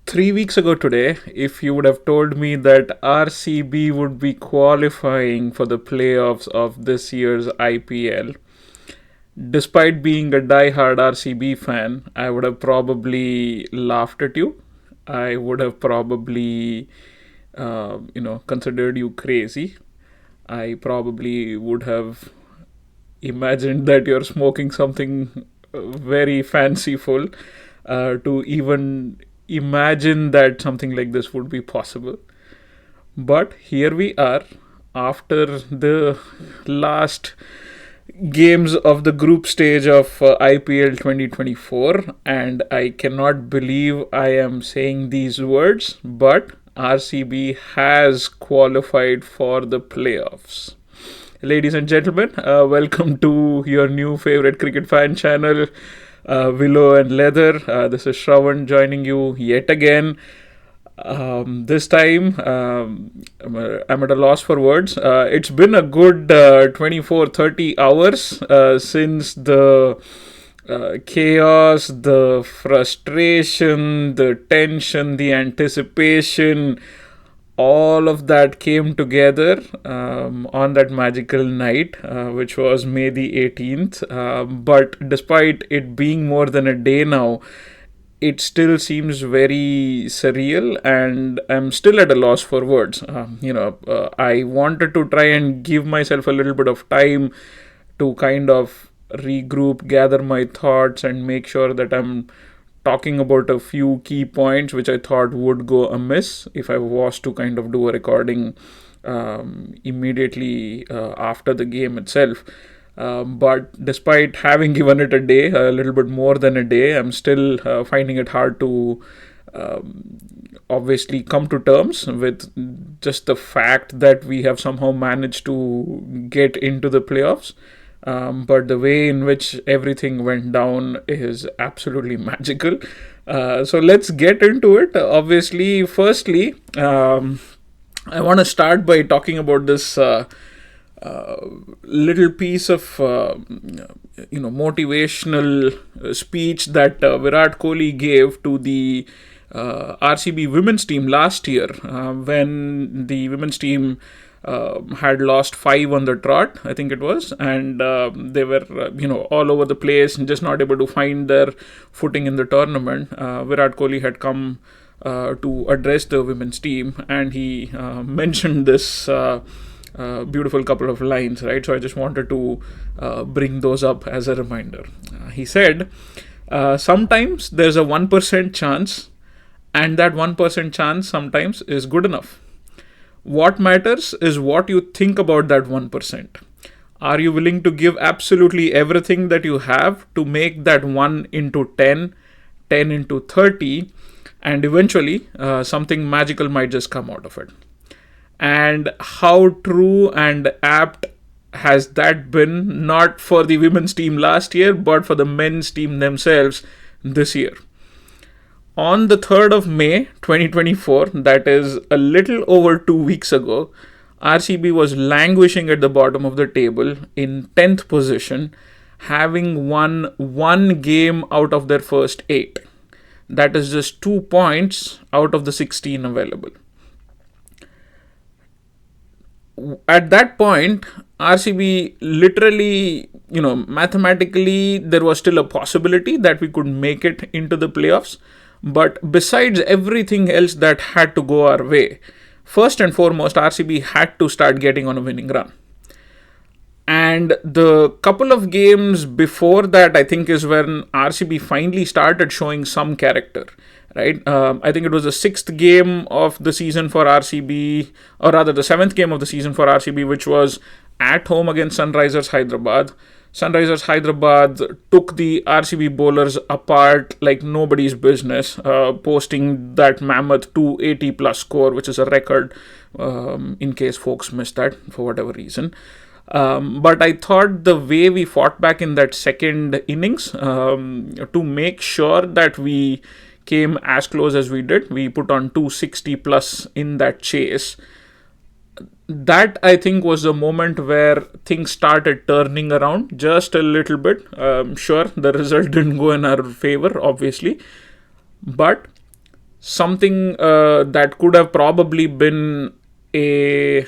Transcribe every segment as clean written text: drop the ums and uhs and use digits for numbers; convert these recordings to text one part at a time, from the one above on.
3 weeks ago today, if you would have told me that RCB would be qualifying for the playoffs of this year's IPL, despite being a die-hard RCB fan, I would have probably laughed at you. I would have probably, considered you crazy. I probably would have imagined that you're smoking something very fanciful to even imagine that something like this would be possible. But here we are after the last games of the group stage of IPL 2024, and I cannot believe I am saying these words, but RCB has qualified for the playoffs. Ladies and gentlemen, welcome to your new favorite cricket fan channel, Willow and Leather. This is Shravan joining you yet again. This time, I'm at a loss for words. It's been a good 24 30 hours since the chaos, the frustration, the tension, the anticipation, all of that came together on that magical night, which was May the 18th. But despite it being more than a day now, it still seems very surreal, and I'm still at a loss for words. I wanted to try and give myself a little bit of time to kind of regroup, gather my thoughts, and make sure that I'm talking about a few key points which I thought would go amiss if I was to kind of do a recording immediately after the game itself. But despite having given it a day, a little bit more than a day, I'm still finding it hard to obviously come to terms with just the fact that we have somehow managed to get into the playoffs. But the way in which everything went down is absolutely magical. So let's get into it. Obviously, firstly, I want to start by talking about this little piece of motivational speech that Virat Kohli gave to the RCB women's team last year when the women's team had lost 5 on the trot, I think it was, and they were all over the place and just not able to find their footing in the tournament. Virat Kohli had come to address the women's team, and he mentioned this beautiful couple of lines, right? So I just wanted to bring those up as a reminder. He said, sometimes there's a 1% chance, and that 1% chance sometimes is good enough. What matters is what you think about that 1%. Are you willing to give absolutely everything that you have to make that 1 into 10, 10 into 30, and eventually something magical might just come out of it? And how true and apt has that been, not for the women's team last year, but for the men's team themselves this year? On the 3rd of May 2024, that is a little over 2 weeks ago, RCB was languishing at the bottom of the table in 10th position, having won 1 game out of their first 8. That is just 2 points out of the 16 available. At that point, RCB literally, mathematically, there was still a possibility that we could make it into the playoffs. But besides everything else that had to go our way, first and foremost, RCB had to start getting on a winning run. And the couple of games before that, I think, is when RCB finally started showing some character, right? I think it was the 6th game of the season for RCB, or rather the 7th game of the season for RCB, which was at home against Sunrisers Hyderabad. Sunrisers Hyderabad took the RCB bowlers apart like nobody's business, posting that mammoth 280 plus score, which is a record, in case folks missed that for whatever reason. But I thought the way we fought back in that second innings to make sure that we came as close as we did, we put on 260 plus in that chase. That, I think, was the moment where things started turning around just a little bit. Sure, the result didn't go in our favor, obviously. But something that could have probably been a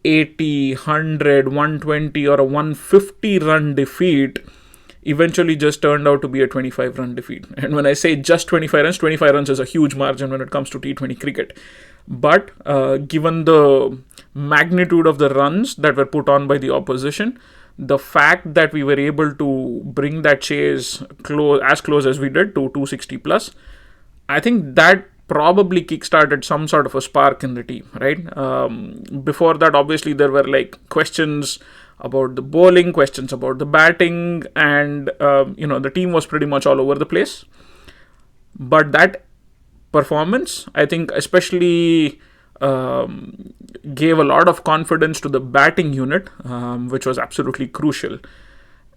80, 100, 120 or a 150 run defeat eventually just turned out to be a 25 run defeat. And when I say just 25 runs is a huge margin when it comes to T20 cricket. But given the magnitude of the runs that were put on by the opposition, the fact that we were able to bring that chase as close as we did to 260 plus, I think that probably kickstarted some sort of a spark in the team, right? Before that, obviously, there were like questions about the bowling, questions about the batting, and the team was pretty much all over the place. But that performance, I think, especially gave a lot of confidence to the batting unit, which was absolutely crucial.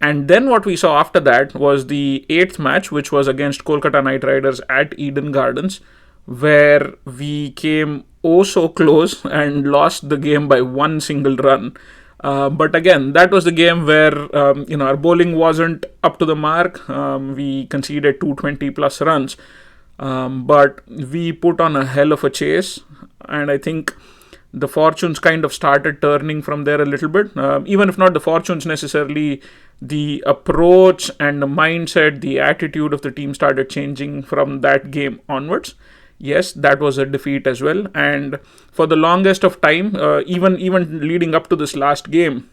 And then what we saw after that was the 8th match, which was against Kolkata Knight Riders at Eden Gardens, where we came oh so close and lost the game by one single run. But again, that was the game where our bowling wasn't up to the mark. We conceded 220 plus runs, but we put on a hell of a chase, and I think the fortunes kind of started turning from there a little bit. Even if not the fortunes necessarily, the approach and the mindset, the attitude of the team started changing from that game onwards. Yes, that was a defeat as well. And for the longest of time, even leading up to this last game,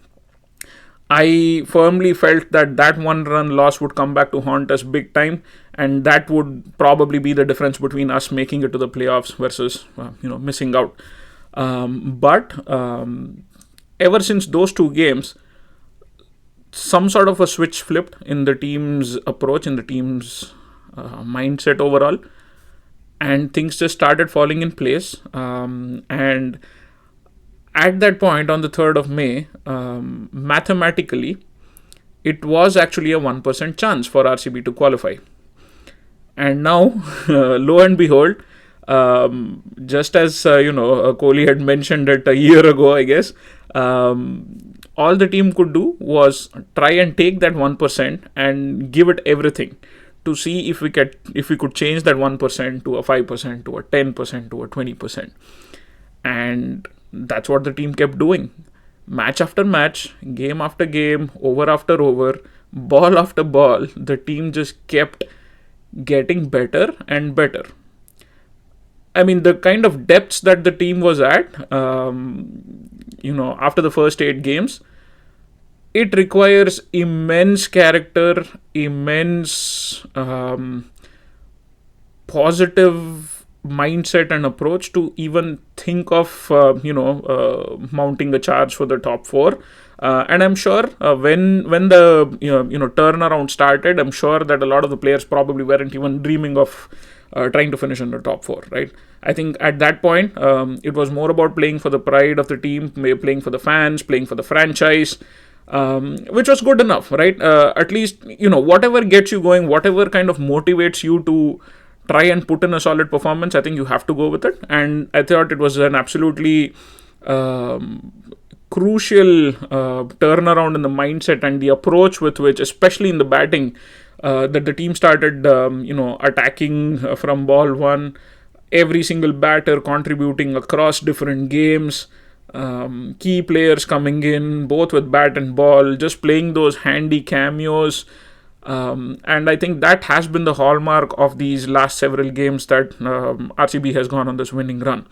I firmly felt that one run loss would come back to haunt us big time, and that would probably be the difference between us making it to the playoffs versus missing out. But ever since those two games, some sort of a switch flipped in the team's approach, in the team's mindset overall, and things just started falling in place. And at that point, on the 3rd of May, mathematically, it was actually a 1% chance for RCB to qualify. And now, lo and behold, just as Kohli had mentioned it a year ago, I guess, all the team could do was try and take that 1% and give it everything to see if we could change that 1% to a 5%, to a 10%, to a 20%. And that's what the team kept doing. Match after match, game after game, over after over, ball after ball, the team just kept getting better and better. I mean, the kind of depths that the team was at, after the first 8 games, it requires immense character, immense positive mindset and approach to even think of, mounting a charge for the top 4. And I'm sure when the turnaround started, I'm sure that a lot of the players probably weren't even dreaming of trying to finish in the top 4, right? I think at that point, it was more about playing for the pride of the team, playing for the fans, playing for the franchise, which was good enough, right? At least, whatever gets you going, whatever kind of motivates you to try and put in a solid performance, I think you have to go with it. And I thought it was an absolutely crucial turnaround in the mindset and the approach with which, especially in the batting, that the team started, attacking from ball 1, every single batter contributing across different games, key players coming in, both with bat and ball, just playing those handy cameos. And I think that has been the hallmark of these last several games that RCB has gone on this winning run.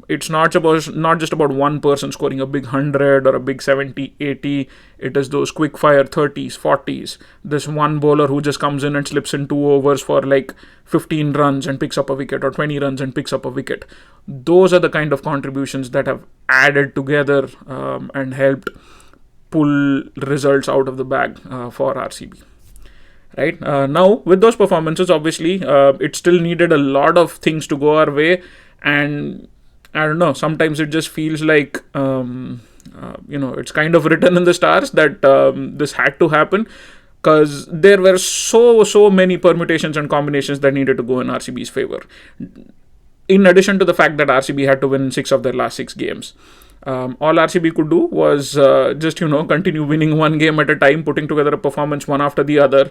It's not just about one person scoring a big 100 or a big 70, 80. It is those quick fire 30s, 40s. This one bowler who just comes in and slips in 2 overs for like 15 runs and picks up a wicket, or 20 runs and picks up a wicket. Those are the kind of contributions that have added together and helped pull results out of the bag for RCB. Right? Now, with those performances, obviously, it still needed a lot of things to go our way. And I don't know, sometimes it just feels like, it's kind of written in the stars that this had to happen, because there were so many permutations and combinations that needed to go in RCB's favor. In addition to the fact that RCB had to win 6 of their last 6 games. All RCB could do was just, continue winning one game at a time, putting together a performance one after the other,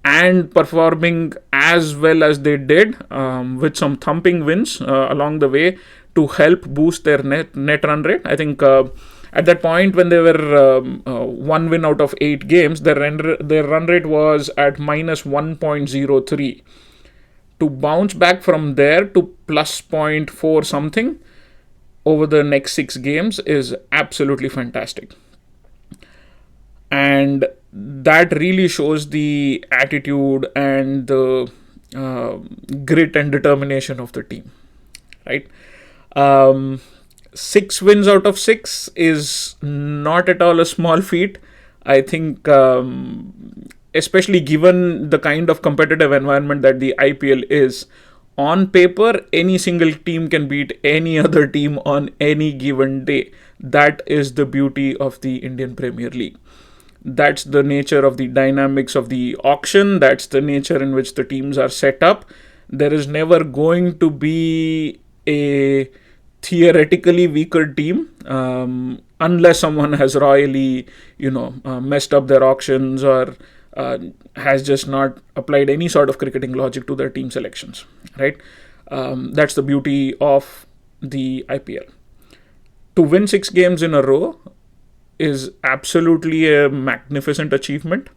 and performing as well as they did, with some thumping wins along the way to help boost their net run rate. I think at that point when they were one win out of 8 games, their run rate was at minus 1.03. To bounce back from there to plus zero point 0.4 something over the next 6 games is absolutely fantastic. And that really shows the attitude and the grit and determination of the team, right? Um, 6 wins out of 6 is not at all a small feat. I think, especially given the kind of competitive environment that the IPL is, on paper, any single team can beat any other team on any given day. That is the beauty of the Indian Premier League. That's the nature of the dynamics of the auction. That's the nature in which the teams are set up. There is never going to be a theoretically weaker team, unless someone has royally, messed up their auctions, or has just not applied any sort of cricketing logic to their team selections, right? That's the beauty of the IPL. To win 6 games in a row is absolutely a magnificent achievement,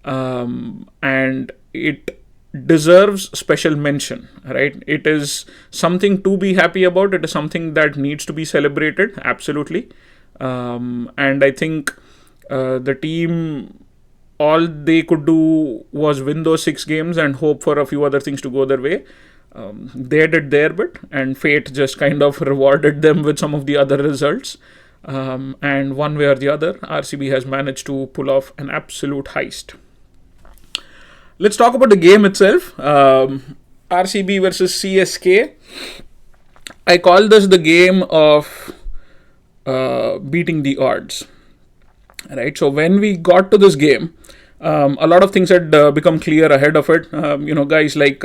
and it deserves special mention, right? It is something to be happy about. It is something that needs to be celebrated, absolutely. And I think the team, all they could do was win those 6 games and hope for a few other things to go their way. They did their bit, and fate just kind of rewarded them with some of the other results. And one way or the other, RCB has managed to pull off an absolute heist. Let's talk about the game itself. RCB versus CSK. I call this the game of beating the odds. Right. So when we got to this game, a lot of things had become clear ahead of it. Guys like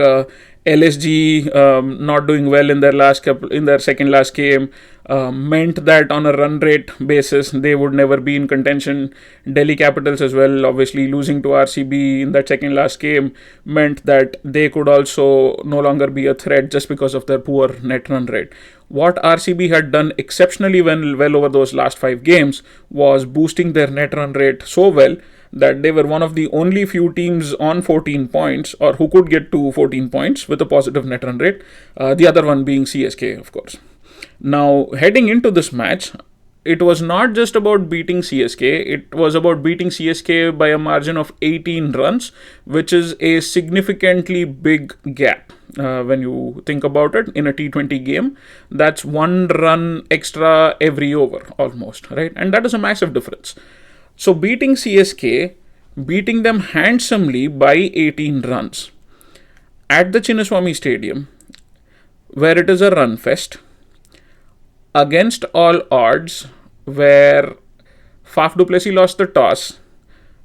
LSG not doing well in their second last game meant that on a run rate basis they would never be in contention. Delhi Capitals as well, obviously losing to RCB in that second last game, meant that they could also no longer be a threat just because of their poor net run rate. What RCB had done exceptionally well over those last 5 games was boosting their net run rate so well that they were one of the only few teams on 14 points, or who could get to 14 points with a positive net run rate, the other one being CSK, of course. Now, heading into this match, it was not just about beating CSK, it was about beating CSK by a margin of 18 runs, which is a significantly big gap. When you think about it, in a T20 game, that's 1 run extra every over, almost, right? And that is a massive difference. So beating CSK, beating them handsomely by 18 runs at the Chinnaswamy Stadium, where it is a run fest, against all odds, where Faf du Plessis lost the toss.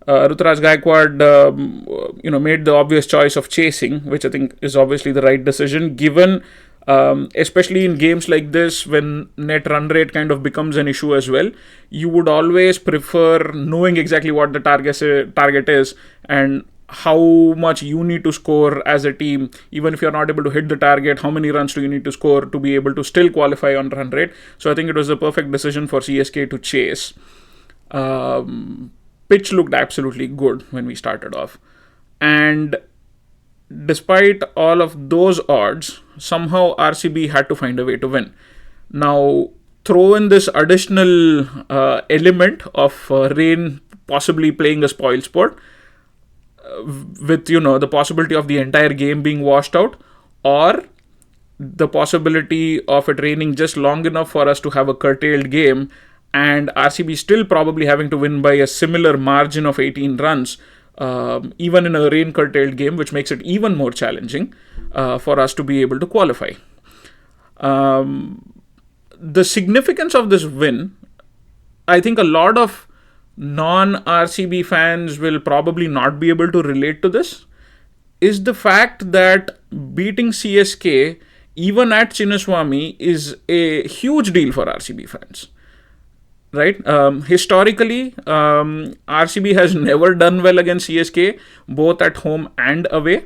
Ruturaj Gaikwad, made the obvious choice of chasing, which I think is obviously the right decision, given, especially in games like this, when net run rate kind of becomes an issue as well. You would always prefer knowing exactly what the target is and how much you need to score as a team. Even if you're not able to hit the target, how many runs do you need to score to be able to still qualify on run rate? So I think it was the perfect decision for CSK to chase. Pitch looked absolutely good when we started off, and despite all of those odds, somehow RCB had to find a way to win. Now, throw in this additional element of rain possibly playing a spoil sport, with the possibility of the entire game being washed out, or the possibility of it raining just long enough for us to have a curtailed game, and RCB still probably having to win by a similar margin of 18 runs, even in a rain curtailed game, which makes it even more challenging for us to be able to qualify. The significance of this win, I think a lot of non-RCB fans will probably not be able to relate to this, is the fact that beating CSK, even at Chinnaswamy, is a huge deal for RCB fans. right? Historically, RCB has never done well against CSK, both at home and away.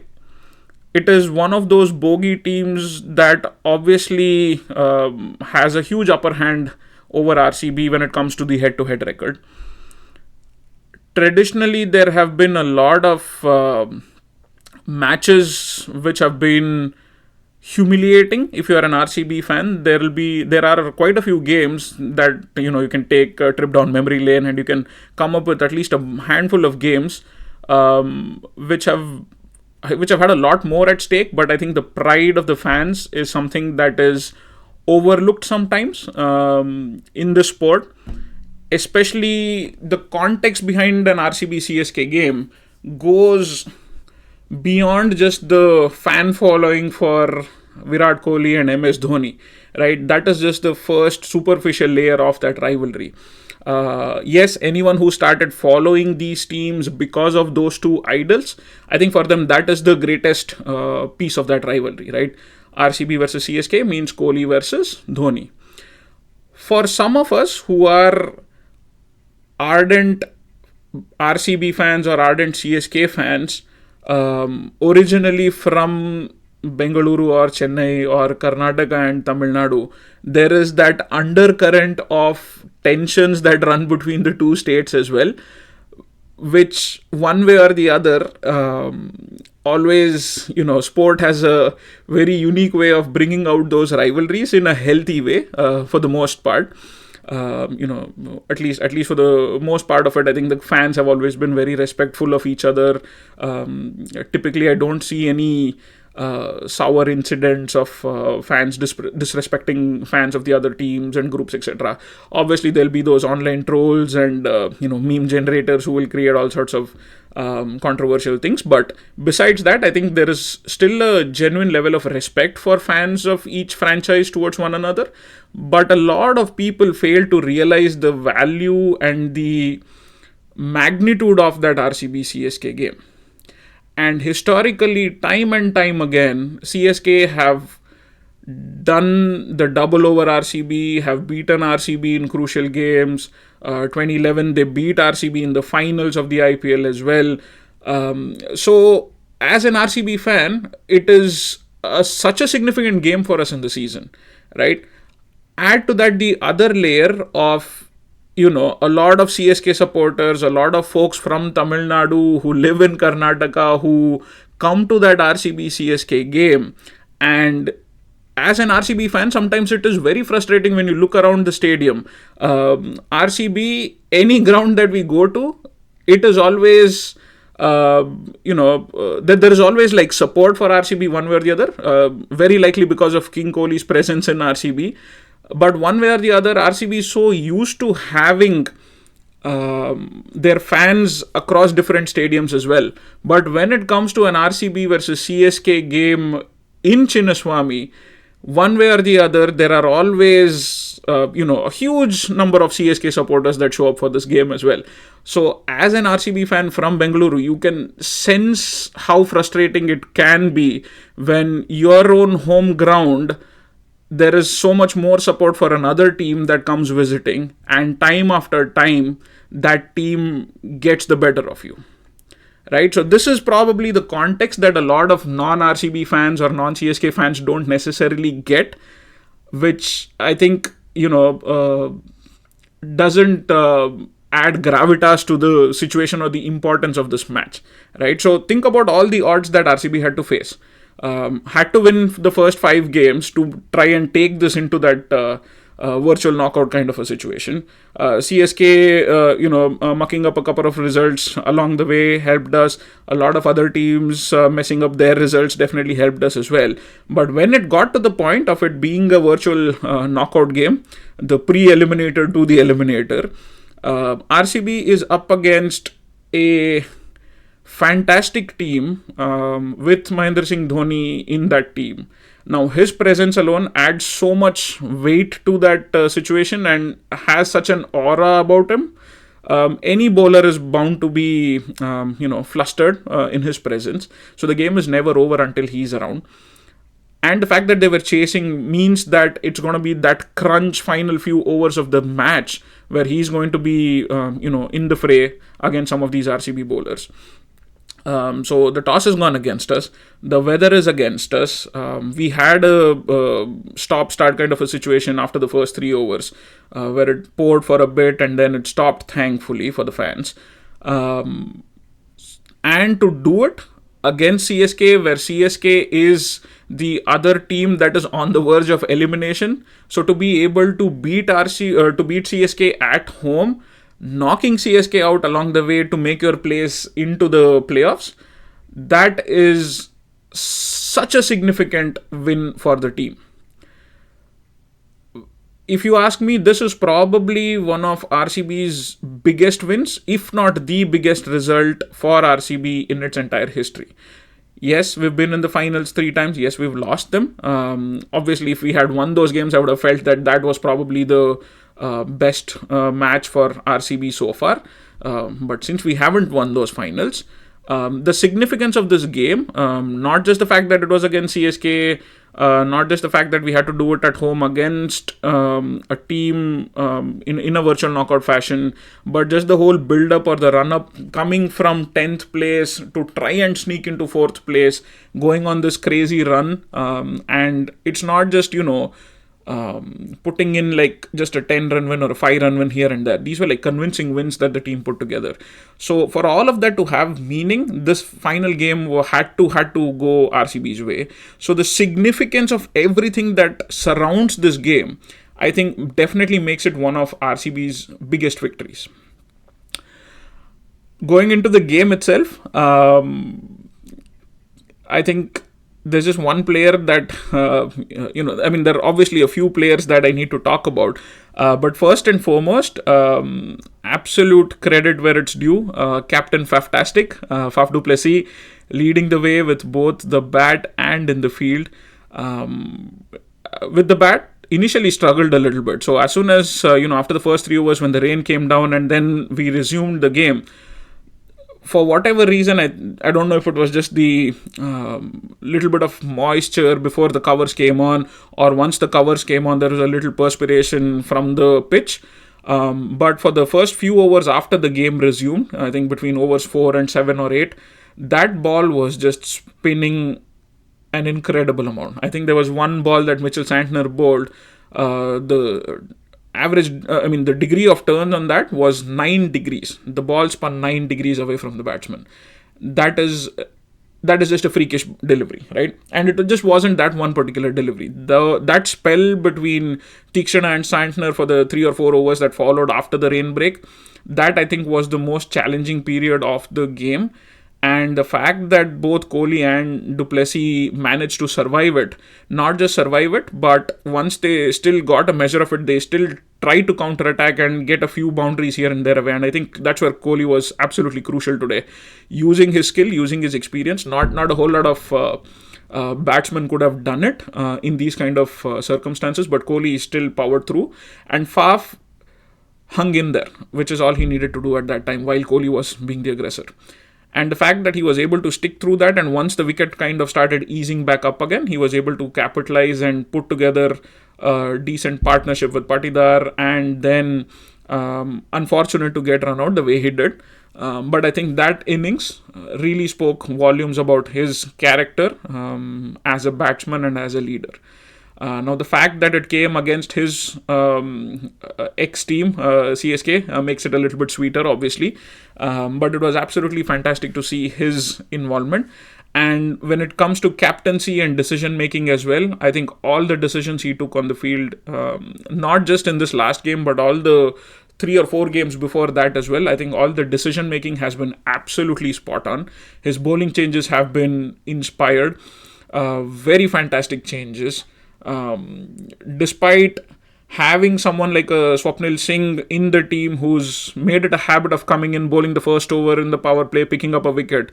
It is one of those bogey teams that obviously has a huge upper hand over RCB when it comes to the head to head record. Traditionally, there have been a lot of matches which have been humiliating. If you are an RCB fan, there are quite a few games that you can take a trip down memory lane and you can come up with at least a handful of games which have had a lot more at stake. But I think the pride of the fans is something that is overlooked sometimes in the sport, especially the context behind an RCB CSK game goes beyond just the fan following for Virat Kohli and MS Dhoni, right? That is just the first superficial layer of that rivalry. Yes, anyone who started following these teams because of those two idols, I think for them that is the greatest piece of that rivalry, right? RCB versus CSK means Kohli versus Dhoni. For some of us who are ardent RCB fans or ardent CSK fans, originally from Bengaluru or Chennai or Karnataka and Tamil Nadu, there is that undercurrent of tensions that run between the two states as well, which one way or the other, always, sport has a very unique way of bringing out those rivalries in a healthy way, for the most part. At least for the most part of it, I think the fans have always been very respectful of each other. Typically, I don't see any sour incidents of fans disrespecting fans of the other teams and groups, etc. Obviously, there'll be those online trolls and meme generators who will create all sorts of controversial things. But besides that, I think there is still a genuine level of respect for fans of each franchise towards one another. But a lot of people fail to realize the value and the magnitude of that RCB CSK game. And historically, time and time again, CSK have done the double over RCB, have beaten RCB in crucial games. 2011, they beat RCB in the finals of the IPL as well. So, as an RCB fan, it is such a significant game for us in the season, right? Add to that the other layer of a lot of CSK supporters, a lot of folks from Tamil Nadu who live in Karnataka who come to that RCB CSK game. And as an RCB fan, sometimes it is very frustrating when you look around the stadium. RCB, any ground that we go to, it is always, that there is always like support for RCB one way or the other. Very likely because of King Kohli's presence in RCB. But one way or the other, RCB is so used to having their fans across different stadiums as well. But when it comes to an RCB versus CSK game in Chinnaswamy, one way or the other, there are always, a huge number of CSK supporters that show up for this game as well. So, as an RCB fan from Bengaluru, you can sense how frustrating it can be when your own home ground, there is so much more support for another team that comes visiting, and time after time, that team gets the better of you. Right? So, this is probably the context that a lot of non RCB fans or non CSK fans don't necessarily get, which I think, doesn't add gravitas to the situation or the importance of this match. Right? So, think about all the odds that RCB had to face. Had to win the first 5 games to try and take this into that virtual knockout kind of a situation. CSK, mucking up a couple of results along the way helped us. A lot of other teams messing up their results definitely helped us as well. But when it got to the point of it being a virtual knockout game, the pre-eliminator to the eliminator, RCB is up against a fantastic team with Mahendra Singh Dhoni in that team. Now, his presence alone adds so much weight to that situation and has such an aura about him. Any bowler is bound to be, flustered in his presence. So the game is never over until he's around. And the fact that they were chasing means that it's going to be that crunch final few overs of the match where he's going to be, in the fray against some of these RCB bowlers. So the toss has gone against us. The weather is against us. We had a stop-start kind of a situation after the first 3 overs, where it poured for a bit and then it stopped, thankfully, for the fans. And to do it against CSK, where CSK is the other team that is on the verge of elimination, so to be able to beat CSK at home, knocking CSK out along the way to make your place into the playoffs, that is such a significant win for the team. If you ask me, this is probably one of RCB's biggest wins, if not the biggest result for RCB in its entire history. Yes, we've been in the finals 3 times. Yes, we've lost them. Obviously, if we had won those games, I would have felt that that was probably the best match for RCB so far. But since we haven't won those finals, the significance of this game, not just the fact that it was against CSK, not just the fact that we had to do it at home against a team in a virtual knockout fashion, but just the whole build-up or the run-up, coming from 10th place to try and sneak into 4th place, going on this crazy run. And it's not just, putting in like just a 10-run win or a 5-run win here and there. These were like convincing wins that the team put together. So for all of that to have meaning, this final game had to go RCB's way. So the significance of everything that surrounds this game, I think, definitely makes it one of RCB's biggest victories. Going into the game itself, I think there's just one player that, there are obviously a few players that I need to talk about. But first and foremost, absolute credit where it's due. Captain Faftastic, Faf du Plessis, leading the way with both the bat and in the field. With the bat, initially struggled a little bit. So as soon as, after the first 3 overs when the rain came down and then we resumed the game, for whatever reason, I don't know if it was just the little bit of moisture before the covers came on, or once the covers came on, there was a little perspiration from the pitch. But for the first few overs after the game resumed, I think between overs 4 and 7 or 8, that ball was just spinning an incredible amount. I think there was one ball that Mitchell Santner bowled. The degree of turn on that was 9 degrees. The ball spun 9 degrees away from the batsman. That is just a freakish delivery, right? And it just wasn't that one particular delivery. That spell between Tikshana and Santner for the 3 or 4 overs that followed after the rain break, that I think was the most challenging period of the game. And the fact that both Kohli and du Plessis managed to survive it, not just survive it, but once they still got a measure of it, they still tried to counter-attack and get a few boundaries here and there away. And I think that's where Kohli was absolutely crucial today. Using his skill, using his experience, not a whole lot of batsmen could have done it in these kind of circumstances, but Kohli still powered through. And Faf hung in there, which is all he needed to do at that time while Kohli was being the aggressor. And the fact that he was able to stick through that, and once the wicket kind of started easing back up again, he was able to capitalize and put together a decent partnership with Patidar, and then unfortunate to get run out the way he did. But I think that innings really spoke volumes about his character as a batsman and as a leader. Now, the fact that it came against his ex-team, CSK, makes it a little bit sweeter, obviously. But it was absolutely fantastic to see his involvement. And when it comes to captaincy and decision-making as well, I think all the decisions he took on the field, not just in this last game, but all the 3 or 4 games before that as well, I think all the decision-making has been absolutely spot on. His bowling changes have been inspired. Very fantastic changes. Despite having someone like a Swapnil Singh in the team who's made it a habit of coming in, bowling the first over in the power play, picking up a wicket,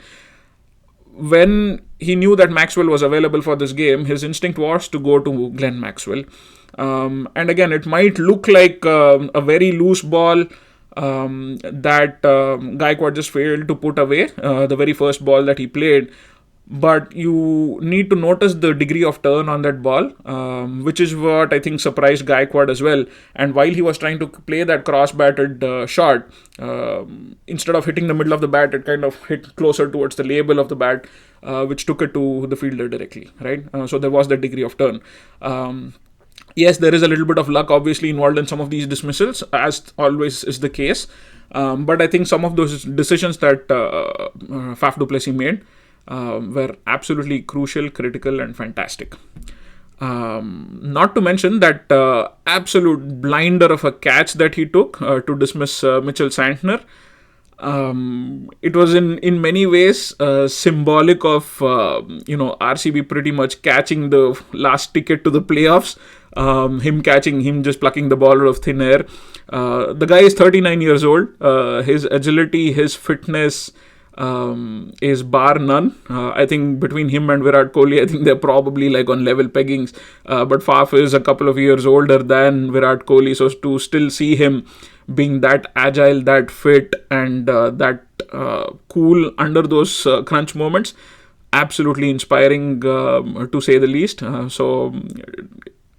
when he knew that Maxwell was available for this game, his instinct was to go to Glenn Maxwell. And again, it might look like a very loose ball that Gaikwad just failed to put away, the very first ball that he played. But you need to notice the degree of turn on that ball, which is what I think surprised Gaikwad as well. And while he was trying to play that cross-batted shot, instead of hitting the middle of the bat, it kind of hit closer towards the label of the bat, which took it to the fielder directly, right? So there was that degree of turn. Yes, there is a little bit of luck obviously involved in some of these dismissals, as always is the case. But I think some of those decisions that Faf du Plessis made were absolutely crucial, critical, and fantastic. Not to mention that absolute blinder of a catch that he took to dismiss Mitchell Santner. It was in many ways symbolic of RCB pretty much catching the last ticket to the playoffs. Him just plucking the ball out of thin air. The guy is 39 years old. His agility, his fitness is bar none. I think between him and Virat Kohli, I think they're probably like on level peggings. But Faf is a couple of years older than Virat Kohli, so to still see him being that agile, that fit, and that cool under those crunch moments, absolutely inspiring to say the least. So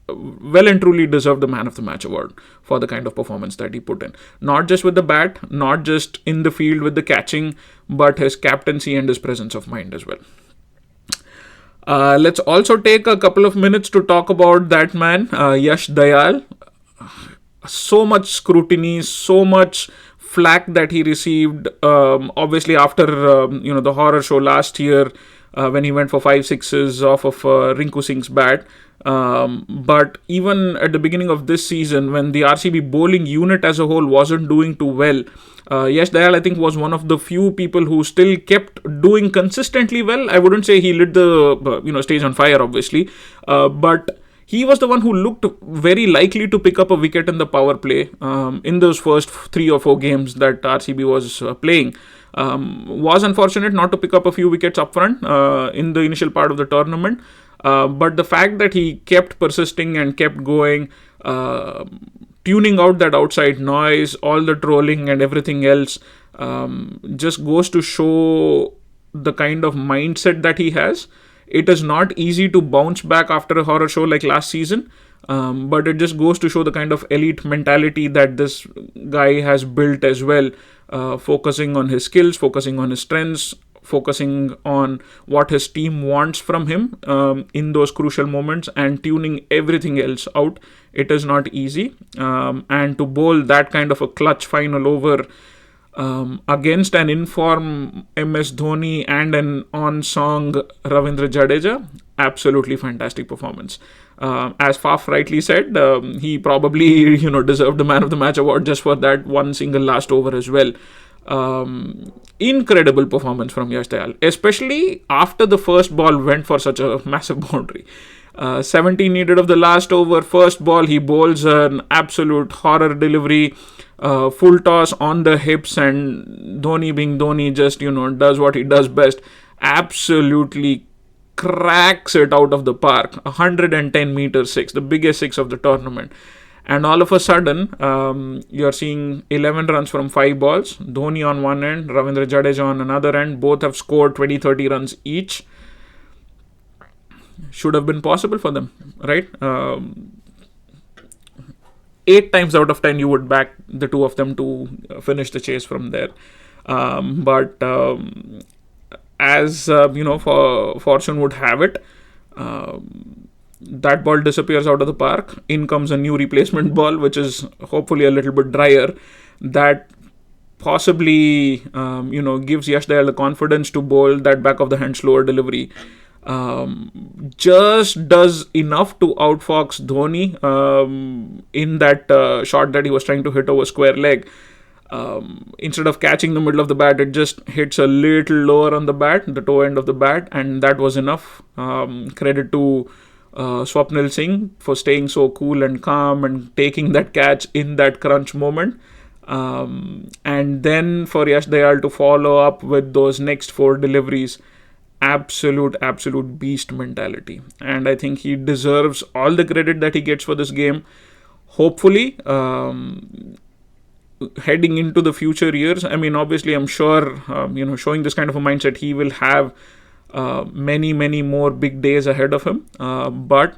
well and truly deserved the Man of the Match award for the kind of performance that he put in. Not just with the bat, not just in the field with the catching, but his captaincy and his presence of mind as well. Let's also take a couple of minutes to talk about that man, Yash Dayal. So much scrutiny, so much flack that he received, obviously after the horror show last year when he went for 5 sixes off of Rinku Singh's bat. But even at the beginning of this season, when the RCB bowling unit as a whole wasn't doing too well, Yash Dayal, I think, was one of the few people who still kept doing consistently well. I wouldn't say he lit the stage on fire, obviously, but he was the one who looked very likely to pick up a wicket in the power play in those first 3 or 4 games that RCB was playing. Was unfortunate not to pick up a few wickets up front in the initial part of the tournament. But the fact that he kept persisting and kept going, tuning out that outside noise, all the trolling and everything else, just goes to show the kind of mindset that he has. It is not easy to bounce back after a horror show like last season, but it just goes to show the kind of elite mentality that this guy has built as well, focusing on his skills, focusing on his strengths, focusing on what his team wants from him in those crucial moments, and tuning everything else out. It is not easy, and to bowl that kind of a clutch final over against an in-form MS Dhoni and an on-song Ravindra Jadeja, absolutely fantastic performance. As Faf rightly said, he probably deserved the Man of the Match award just for that one single last over as well. Incredible performance from Yash Dayal, especially after the first ball went for such a massive boundary. 17 needed of the last over. First ball, he bowls an absolute horror delivery, full toss on the hips, and Dhoni being Dhoni just does what he does best. Absolutely cracks it out of the park. 110 meter six, the biggest six of the tournament. And all of a sudden, you're seeing 11 runs from 5 balls. Dhoni on one end, Ravindra Jadeja on another end. Both have scored 20-30 runs each. Should have been possible for them, right? 8 times out of 10, you would back the two of them to finish the chase from there. But as for fortune would have it, that ball disappears out of the park. In comes a new replacement ball, which is hopefully a little bit drier. That possibly, gives Yash Dayal the confidence to bowl that back of the hand slower delivery. Just does enough to outfox Dhoni in that shot that he was trying to hit over square leg. Instead of catching the middle of the bat, it just hits a little lower on the bat, the toe end of the bat, and that was enough. Credit to Swapnil Singh for staying so cool and calm and taking that catch in that crunch moment. And then for Yash Dayal to follow up with those next 4 deliveries. Absolute beast mentality. And I think he deserves all the credit that he gets for this game. Hopefully, heading into the future years, I mean, obviously, I'm sure, showing this kind of a mindset, he will have many more big days ahead of him. But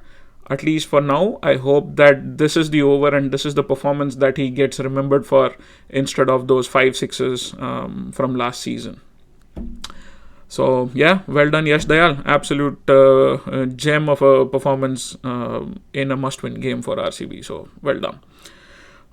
at least for now, I hope that this is the over and this is the performance that he gets remembered for instead of those 5 6s from last season. So yeah, well done Yash Dayal. Absolute gem of a performance in a must-win game for RCB. So well done.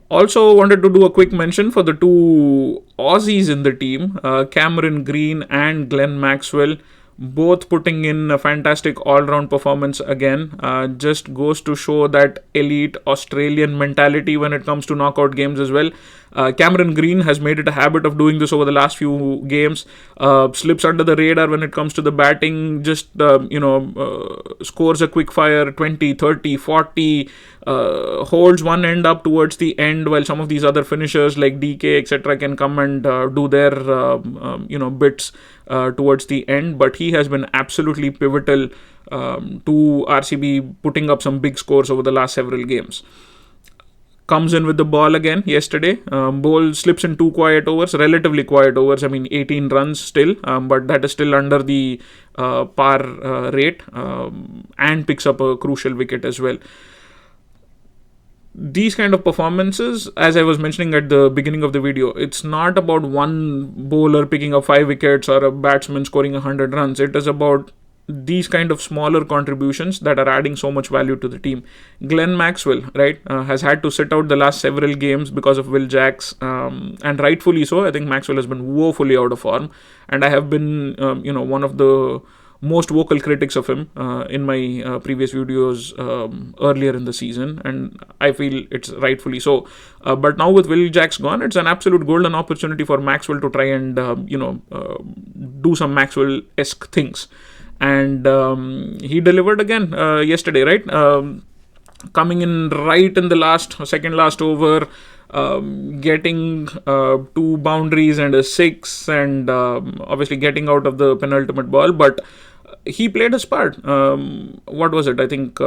Also wanted to do a quick mention for the two Aussies in the team, Cameron Green and Glenn Maxwell, both putting in a fantastic all-round performance again. Just goes to show that elite Australian mentality when it comes to knockout games as well. Cameron Green has made it a habit of doing this over the last few games. Slips under the radar when it comes to the batting, just scores a quick fire 20, 30, 40, holds one end up towards the end, while some of these other finishers like DK etc. can come and do their bits towards the end. But he has been absolutely pivotal to RCB putting up some big scores over the last several games. Comes in with the ball again yesterday. Ball slips in 2 quiet overs, relatively quiet overs. I mean, 18 runs still, but that is still under the par rate, and picks up a crucial wicket as well. These kind of performances, as I was mentioning at the beginning of the video, it's not about one bowler picking up 5 wickets or a batsman scoring 100 runs. It is about these kind of smaller contributions that are adding so much value to the team. Glenn Maxwell, right, has had to sit out the last several games because of Will Jacks, and rightfully so. I think Maxwell has been woefully out of form, and I have been, one of the most vocal critics of him in my previous videos earlier in the season, and I feel it's rightfully so. But now with Will Jacks gone, it's an absolute golden opportunity for Maxwell to try and do some Maxwell-esque things. And he delivered again yesterday, right? Coming in right in the second last over, getting 2 boundaries and a 6, and obviously getting out of the penultimate ball. But he played his part. What was it? I think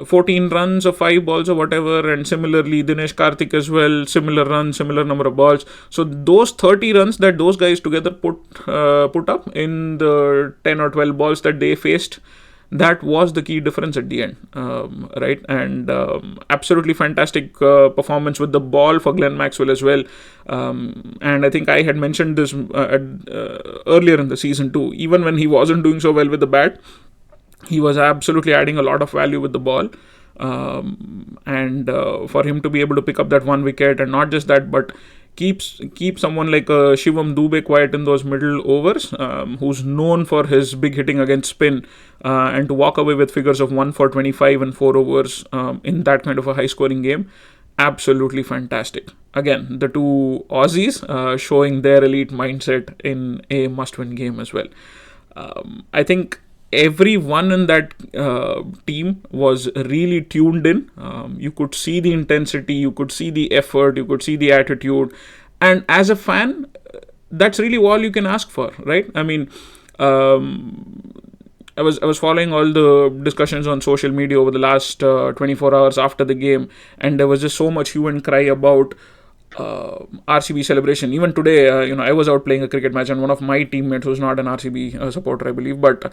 14 runs or 5 balls or whatever, and similarly Dinesh Karthik as well, similar runs, similar number of balls. So those 30 runs that those guys together put up in the 10 or 12 balls that they faced, that was the key difference at the end, right? And absolutely fantastic performance with the ball for Glenn Maxwell as well. And I think I had mentioned this earlier in the season too. Even when he wasn't doing so well with the bat, he was absolutely adding a lot of value with the ball. And for him to be able to pick up that 1 wicket, and not just that, but keep someone like Shivam Dubey quiet in those middle overs, who's known for his big hitting against spin, and to walk away with figures of 1 for 25 and 4 overs in that kind of a high scoring game, absolutely fantastic. Again, the two Aussies showing their elite mindset in a must-win game as well. I think everyone in that team was really tuned in. You could see the intensity, you could see the effort, you could see the attitude, and as a fan, that's really all you can ask for, right? I mean, I was following all the discussions on social media over the last 24 hours after the game, and there was just so much hue and cry about RCB celebration. Even today, I was out playing a cricket match, and one of my teammates, who's not an RCB supporter, I believe, but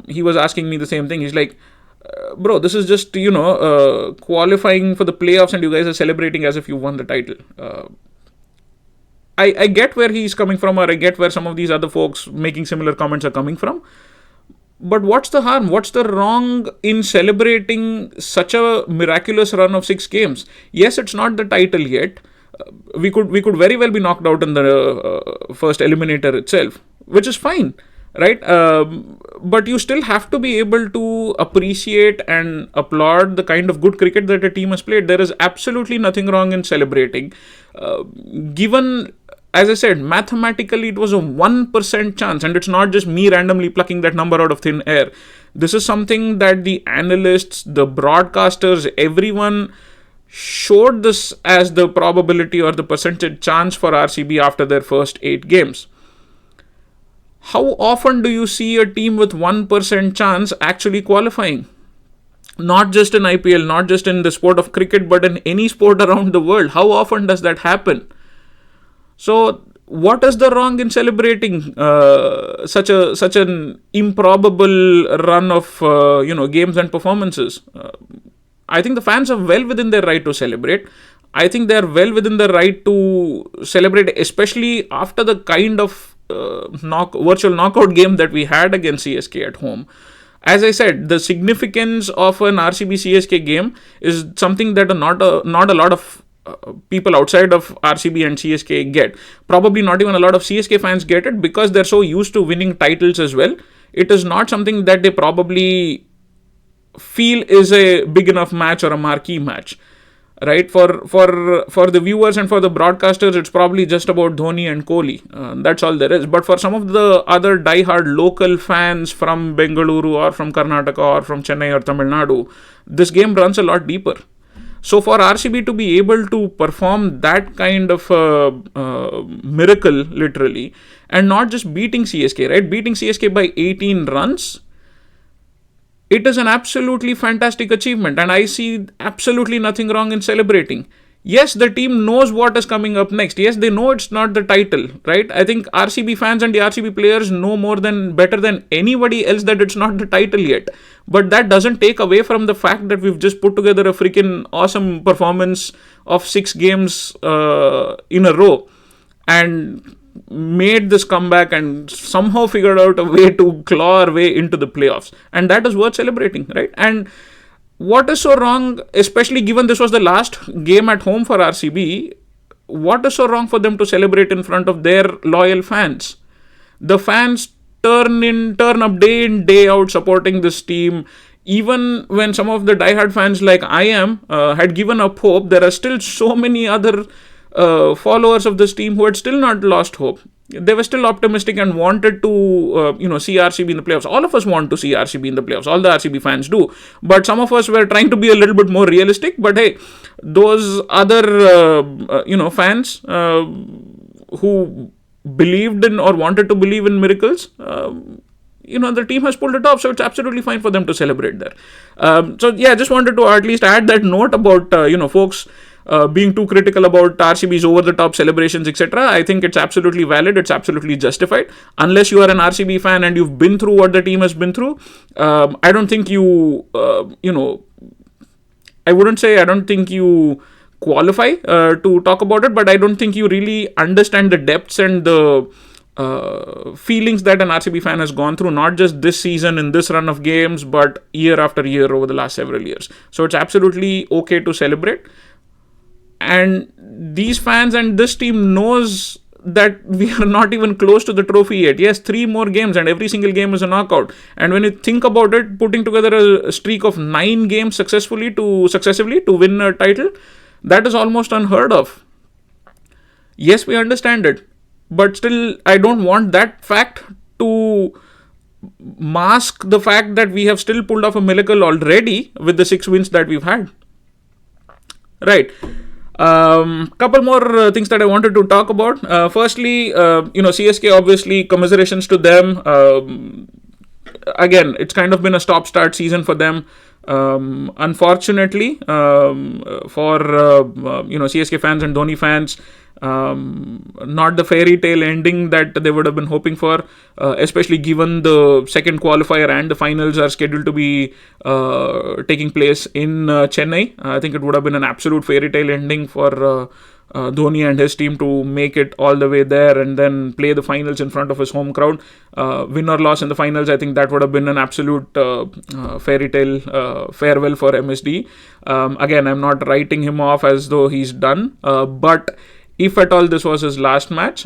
he was asking me the same thing. He's like, bro, this is just qualifying for the playoffs, and you guys are celebrating as if you won the title. I get where he's coming from, or I get where some of these other folks making similar comments are coming from. But what's the harm? What's the wrong in celebrating such a miraculous run of 6 games? Yes, it's not the title yet. We could very well be knocked out in the first eliminator itself, which is fine, right? But you still have to be able to appreciate and applaud the kind of good cricket that a team has played. There is absolutely nothing wrong in celebrating. Given, as I said, mathematically it was a 1% chance, and it's not just me randomly plucking that number out of thin air. This is something that the analysts, the broadcasters, everyone showed this as the probability or the percentage chance for RCB after their first 8 games. How often do you see a team with 1% chance actually qualifying? Not just in IPL, not just in the sport of cricket, but in any sport around the world. How often does that happen? So what is the wrong in celebrating such an improbable run of games and performances? I think the fans are well within their right to celebrate. I think they are well within their right to celebrate, especially after the kind of virtual knockout game that we had against CSK at home. As I said, the significance of an RCB CSK game is something that not a lot of people outside of RCB and CSK get. Probably not even a lot of CSK fans get it because they're so used to winning titles as well. It is not something that they probably feel is a big enough match or a marquee match, right? For the viewers and for the broadcasters, it's probably just about Dhoni and Kohli. That's all there is. But for some of the other diehard local fans from Bengaluru or from Karnataka or from Chennai or Tamil Nadu, this game runs a lot deeper. So for RCB to be able to perform that kind of miracle, literally, and not just beating CSK, right? Beating CSK by 18 runs, it is an absolutely fantastic achievement, and I see absolutely nothing wrong in celebrating. Yes, the team knows what is coming up next. Yes, they know it's not the title, right? I think RCB fans and the RCB players know better than anybody else that it's not the title yet. But that doesn't take away from the fact that we've just put together a freaking awesome performance of 6 games in a row and made this comeback and somehow figured out a way to claw our way into the playoffs. And that is worth celebrating, right? And what is so wrong, especially given this was the last game at home for RCB, what is so wrong for them to celebrate in front of their loyal fans? The fans turn up day in, day out supporting this team. Even when some of the diehard fans like I am had given up hope, there are still so many other followers of this team who had still not lost hope. They were still optimistic and wanted to see RCB in the playoffs. All of us want to see RCB in the playoffs. All the RCB fans do. But some of us were trying to be a little bit more realistic. But hey, those other fans who believed in or wanted to believe in miracles, the team has pulled it off, so it's absolutely fine for them to celebrate there. I just wanted to at least add that note about folks being too critical about RCB's over-the-top celebrations, etc. I think it's absolutely valid. It's absolutely justified. Unless you are an RCB fan and you've been through what the team has been through, I don't think I wouldn't say I don't think you qualify to talk about it, but I don't think you really understand the depths and the feelings that an RCB fan has gone through, not just this season in this run of games, but year after year over the last several years. So it's absolutely okay to celebrate. And these fans and this team knows that we are not even close to the trophy yet. Yes, 3 more games and every single game is a knockout. And when you think about it, putting together a streak of 9 games successively to win a title, that is almost unheard of. Yes, we understand it. But still, I don't want that fact to mask the fact that we have still pulled off a miracle already with the 6 wins that we've had. Right. Couple more things that I wanted to talk about. Firstly, CSK, obviously, commiserations to them. Again, it's kind of been a stop-start season for them. Unfortunately, for CSK fans and Dhoni fans, not the fairy tale ending that they would have been hoping for, especially given the second qualifier and the finals are scheduled to be taking place in Chennai. I think it would have been an absolute fairy tale ending for Dhoni and his team to make it all the way there and then play the finals in front of his home crowd. Win or loss in the finals, I think that would have been an absolute fairy tale farewell for MSD. Again, I'm not writing him off as though he's done, but if at all this was his last match,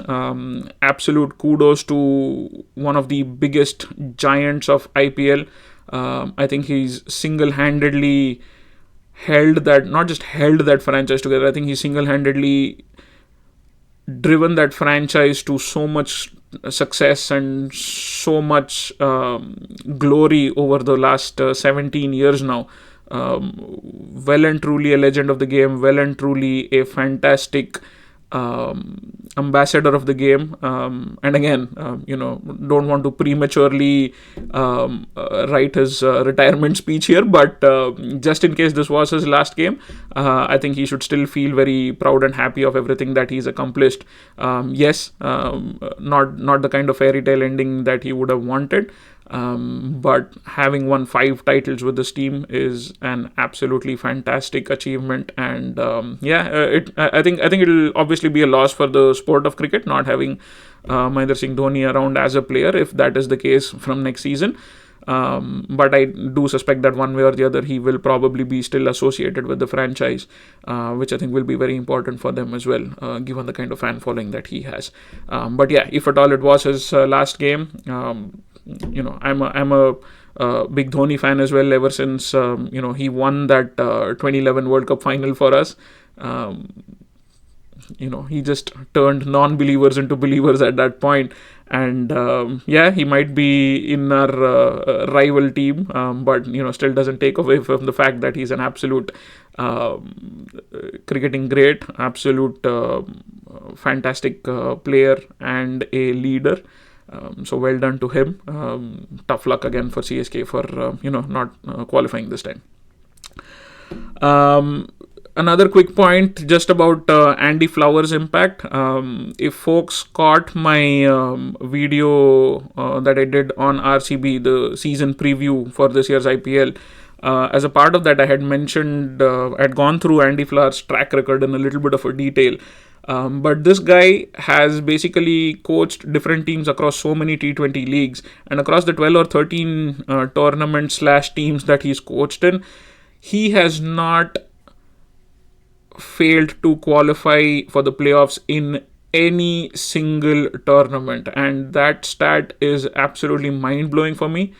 absolute kudos to one of the biggest giants of IPL. I think he's single-handedly not just held that franchise together, I think he single-handedly driven that franchise to so much success and so much glory over the last 17 years now. Well and truly a legend of the game, well and truly a fantastic ambassador of the game. And again, don't want to prematurely write his retirement speech here, but just in case this was his last game, I think he should still feel very proud and happy of everything that he's accomplished. Yes, not the kind of fairy tale ending that he would have wanted. But having won 5 titles with this team is an absolutely fantastic achievement, and I think it'll obviously be a loss for the sport of cricket not having Mahendra Singh Dhoni around as a player, if that is the case from next season. But I do suspect that one way or the other he will probably be still associated with the franchise, which I think will be very important for them as well, given the kind of fan following that he has. But yeah, if at all it was his last game, I'm a big Dhoni fan as well. Ever since he won that 2011 World Cup final for us. He just turned non-believers into believers at that point. And he might be in our rival team, but still doesn't take away from the fact that he's an absolute cricketing great, absolute fantastic player and a leader. So well done to him. Tough luck again for CSK for not qualifying this time. Another quick point just about Andy Flower's impact. If folks caught my video that I did on RCB, the season preview for this year's IPL, as a part of that, I had mentioned, I'd gone through Andy Flower's track record in a little bit of a detail. But this guy has basically coached different teams across so many T20 leagues, and across the 12 or 13 tournaments / teams that he's coached in, he has not failed to qualify for the playoffs in any single tournament, and that stat is absolutely mind-blowing for me.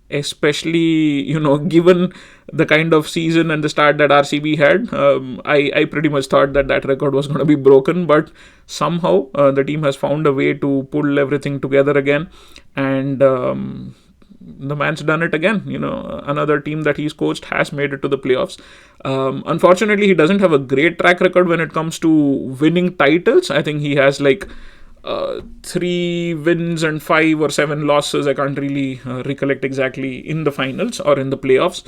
Especially, given the kind of season and the start that RCB had, I pretty much thought that record was going to be broken, but somehow the team has found a way to pull everything together again, and the man's done it again. Another team that he's coached has made it to the playoffs. Unfortunately, he doesn't have a great track record when it comes to winning titles. I think he has 3 wins and 5 or 7 losses. I can't really recollect exactly in the finals or in the playoffs.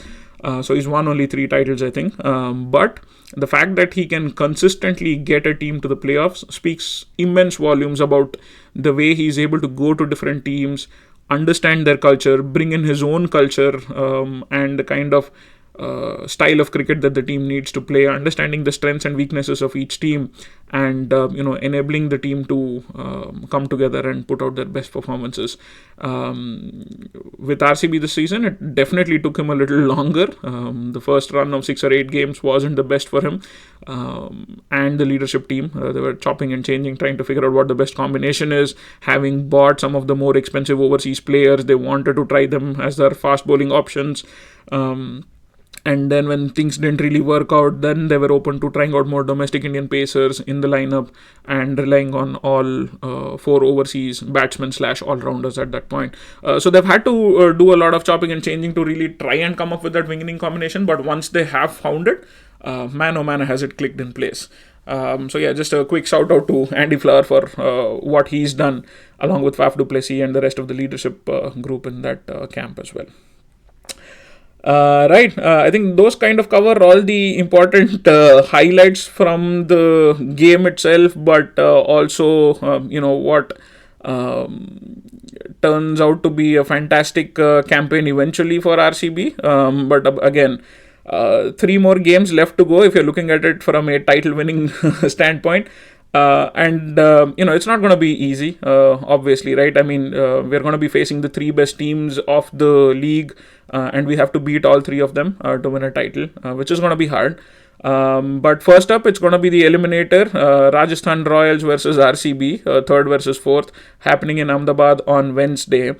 So he's won only 3 titles, I think. But the fact that he can consistently get a team to the playoffs speaks immense volumes about the way he's able to go to different teams, understand their culture, bring in his own culture, and the kind of style of cricket that the team needs to play, understanding the strengths and weaknesses of each team, and enabling the team to come together and put out their best performances. With RCB this season, it definitely took him a little longer. The first run of 6 or 8 games wasn't the best for him, and the leadership team. They were chopping and changing, trying to figure out what the best combination is. Having bought some of the more expensive overseas players, they wanted to try them as their fast bowling options. And then when things didn't really work out, then they were open to trying out more domestic Indian pacers in the lineup and relying on all 4 overseas batsmen / all-rounders at that point. So they've had to do a lot of chopping and changing to really try and come up with that winning combination. But once they have found it, man oh man, has it clicked in place. Just a quick shout out to Andy Flower for what he's done, along with Faf du Plessis and the rest of the leadership group in that camp as well. I think those kind of cover all the important highlights from the game itself, but also what turns out to be a fantastic campaign eventually for RCB. But again, 3 more games left to go if you're looking at it from a title winning standpoint. It's not going to be easy, obviously, right? I mean, we're going to be facing the 3 best teams of the league, and we have to beat all 3 of them to win a title, which is going to be hard. But first up, it's going to be the eliminator, Rajasthan Royals versus RCB, 3rd versus 4th, happening in Ahmedabad on Wednesday.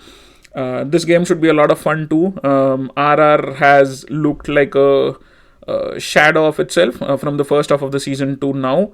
This game should be a lot of fun too. RR has looked like a shadow of itself from the first half of the season to now,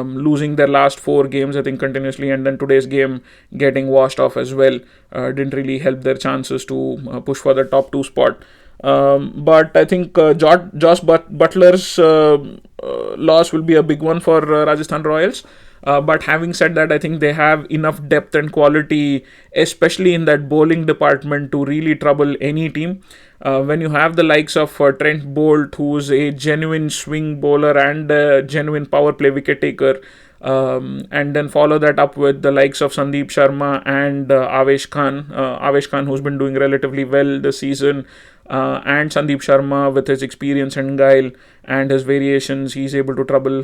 losing their last 4 games, I think, continuously, and then today's game getting washed off as well. Didn't really help their chances to push for the top 2 spot. But I think Josh Butler's loss will be a big one for Rajasthan Royals. But having said that, I think they have enough depth and quality, especially in that bowling department, to really trouble any team. When you have the likes of Trent Bolt, who's a genuine swing bowler and a genuine power play wicket taker, and then follow that up with the likes of Sandeep Sharma and Avesh Khan, who's been doing relatively well this season, and Sandeep Sharma with his experience and guile and his variations, he's able to trouble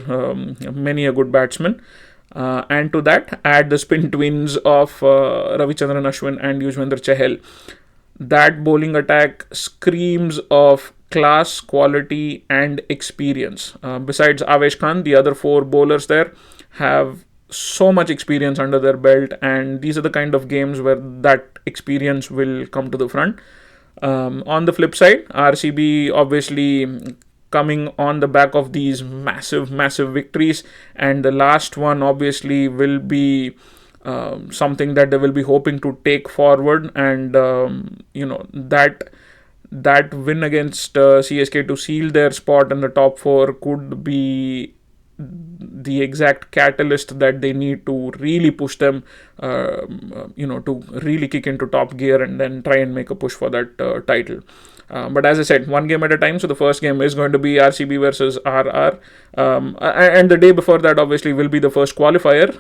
many a good batsman. And to that, add the spin twins of Ravichandran Ashwin and Yuzvendra Chahal. That bowling attack screams of class, quality, and experience. Besides Avesh Khan, the other four bowlers there have so much experience under their belt, and these are the kind of games where that experience will come to the front. On the flip side, RCB obviously coming on the back of these massive, massive victories, and the last one obviously will be something that they will be hoping to take forward, and that win against CSK to seal their spot in the top four could be the exact catalyst that they need to really push them, to really kick into top gear and then try and make a push for that title. But as I said, one game at a time. So the first game is going to be RCB versus RR. And the day before that, obviously, will be the first qualifier,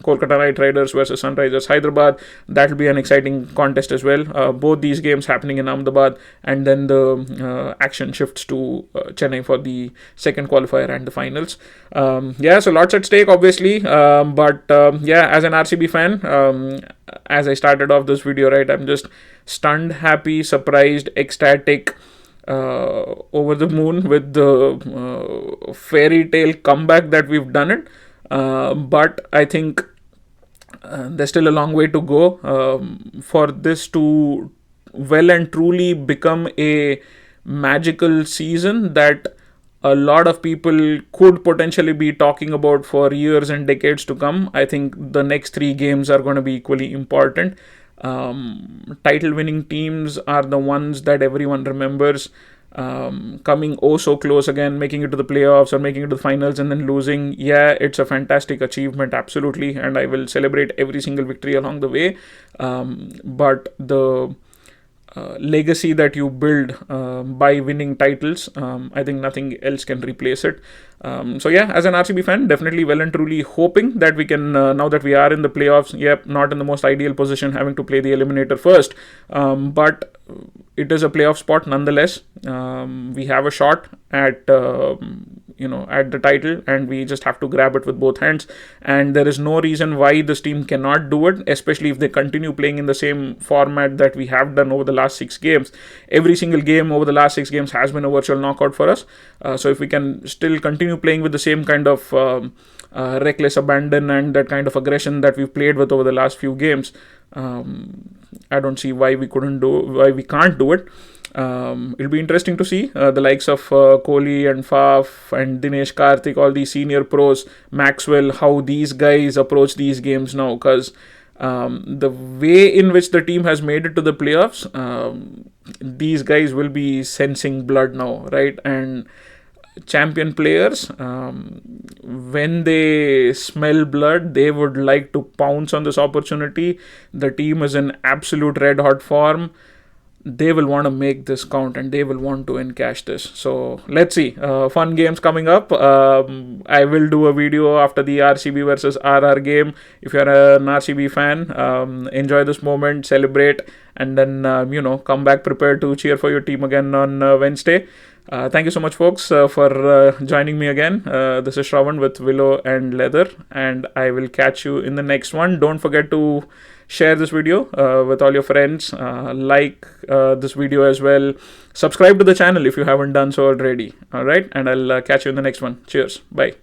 Kolkata Knight Riders versus Sunrisers Hyderabad. That will be an exciting contest as well. Both these games happening in Ahmedabad, and then the action shifts to Chennai for the second qualifier and the finals. So lots at stake, obviously. As an RCB fan, as I started off this video, right, I'm just stunned, happy, surprised, ecstatic, over the moon with the fairy tale comeback that we've done it. But I think there's still a long way to go for this to well and truly become a magical season that a lot of people could potentially be talking about for years and decades to come. I think the next three games are going to be equally important. Title winning teams are the ones that everyone remembers, coming oh so close again, making it to the playoffs or making it to the finals and then losing. Yeah, it's a fantastic achievement, absolutely, and I will celebrate every single victory along the way. But the legacy that you build by winning titles, I think nothing else can replace it. As an RCB fan, definitely well and truly hoping that we can, now that we are in the playoffs, not in the most ideal position, having to play the eliminator first, but it is a playoff spot nonetheless. We have a shot at at the title, and we just have to grab it with both hands. And there is no reason why this team cannot do it, especially if they continue playing in the same format that we have done over the last 6 games. Every single game over the last 6 games has been a virtual knockout for us. So if we can still continue playing with the same kind of reckless abandon and that kind of aggression that we've played with over the last few games, I don't see why we can't do it. It'll be interesting to see the likes of Kohli and Faf and Dinesh Karthik, all these senior pros, Maxwell, how these guys approach these games now, because the way in which the team has made it to the playoffs, these guys will be sensing blood now, right? And champion players, when they smell blood, they would like to pounce on this opportunity. The team is in absolute red hot form. They will want to make this count and they will want to encash this. So let's see. Fun games coming up. I will do a video after the RCB versus RR game. If you're an RCB fan, enjoy this moment, celebrate, and then come back prepared to cheer for your team again on Wednesday. Thank you so much, folks, for joining me again. This is Shravan with Willow and Leather, and I will catch you in the next one. Don't forget to share this video with all your friends. Like this video as well. Subscribe to the channel if you haven't done so already. All right, and I'll catch you in the next one. Cheers. Bye.